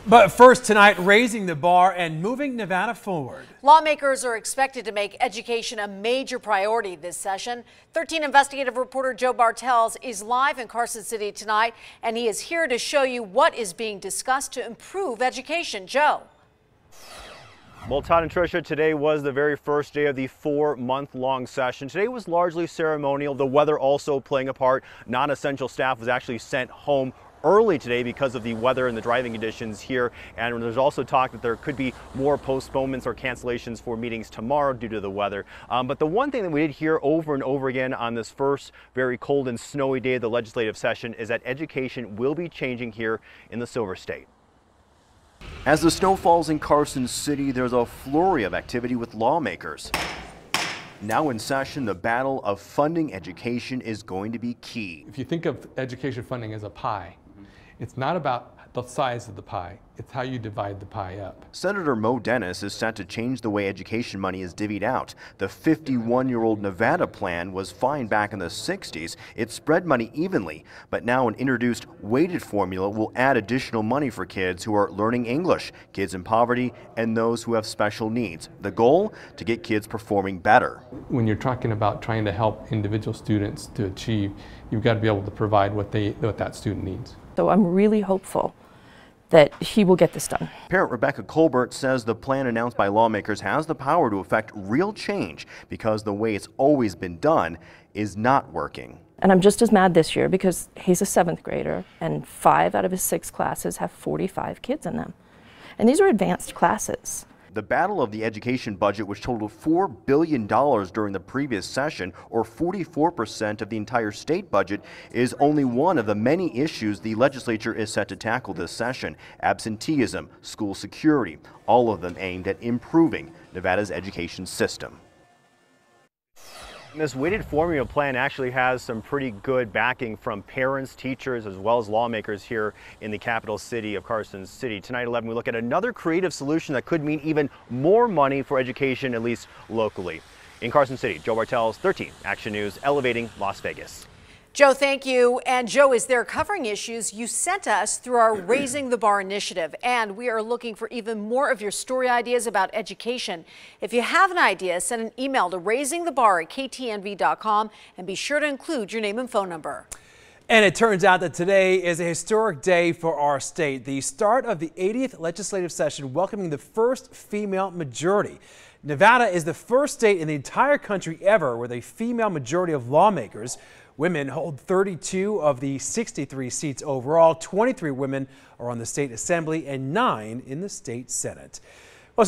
But first tonight, raising the bar and moving Nevada forward. Lawmakers are expected to make education a major priority this session. 13 investigative reporter Joe Bartels is live in Carson City tonight, and he is here to show you what is being discussed to improve education. Joe. Well, Todd and Tricia, today was the very first day of the 4-month-long session. Today was largely ceremonial, the weather also playing a part. Non-essential staff was actually sent home early today because of the weather and the driving conditions here, and there's also talk that there could be more postponements or cancellations for meetings tomorrow due to the weather. But the one thing that we did hear over and over again on this first very cold and snowy day of the legislative session is that education will be changing here in the Silver State. As the snow falls in Carson City, there's a flurry of activity with lawmakers. Now in session, the battle of funding education is going to be key. If you think of education funding as a pie, it's not about the size of the pie, it's how you divide the pie up. Senator Mo Dennis is set to change the way education money is divvied out. The 51-year-old Nevada plan was fine back in the 60s. It spread money evenly, but now an introduced weighted formula will add additional money for kids who are learning English, kids in poverty, and those who have special needs. The goal? To get kids performing better. When you're talking about trying to help individual students to achieve, you've got to be able to provide what that student needs. So I'm really hopeful that he will get this done. Parent Rebecca Colbert says the plan announced by lawmakers has the power to affect real change because the way it's always been done is not working. And I'm just as mad this year because he's a 7th grader and 5 out of his 6 classes have 45 kids in them. And these are advanced classes. The battle of the education budget, which totaled $4 billion during the previous session, or 44% of the entire state budget, is only one of the many issues the legislature is set to tackle this session. Absenteeism, school security, all of them aimed at improving Nevada's education system. This weighted formula plan actually has some pretty good backing from parents, teachers, as well as lawmakers here in the capital city of Carson City. Tonight at 11, we look at another creative solution that could mean even more money for education, at least locally. In Carson City, Joe Bartels, 13 Action News, elevating Las Vegas. Joe, thank you. And Joe is there covering issues you sent us through our Raising the Bar initiative. And we are looking for even more of your story ideas about education. If you have an idea, send an email to raisingthebar@ktnv.com and be sure to include your name and phone number. And it turns out that today is a historic day for our state, the start of the 80th legislative session welcoming the first female majority. Nevada is the first state in the entire country ever with a female majority of lawmakers. Women hold 32 of the 63 seats overall. 23 women are on the state assembly and 9 in the state senate.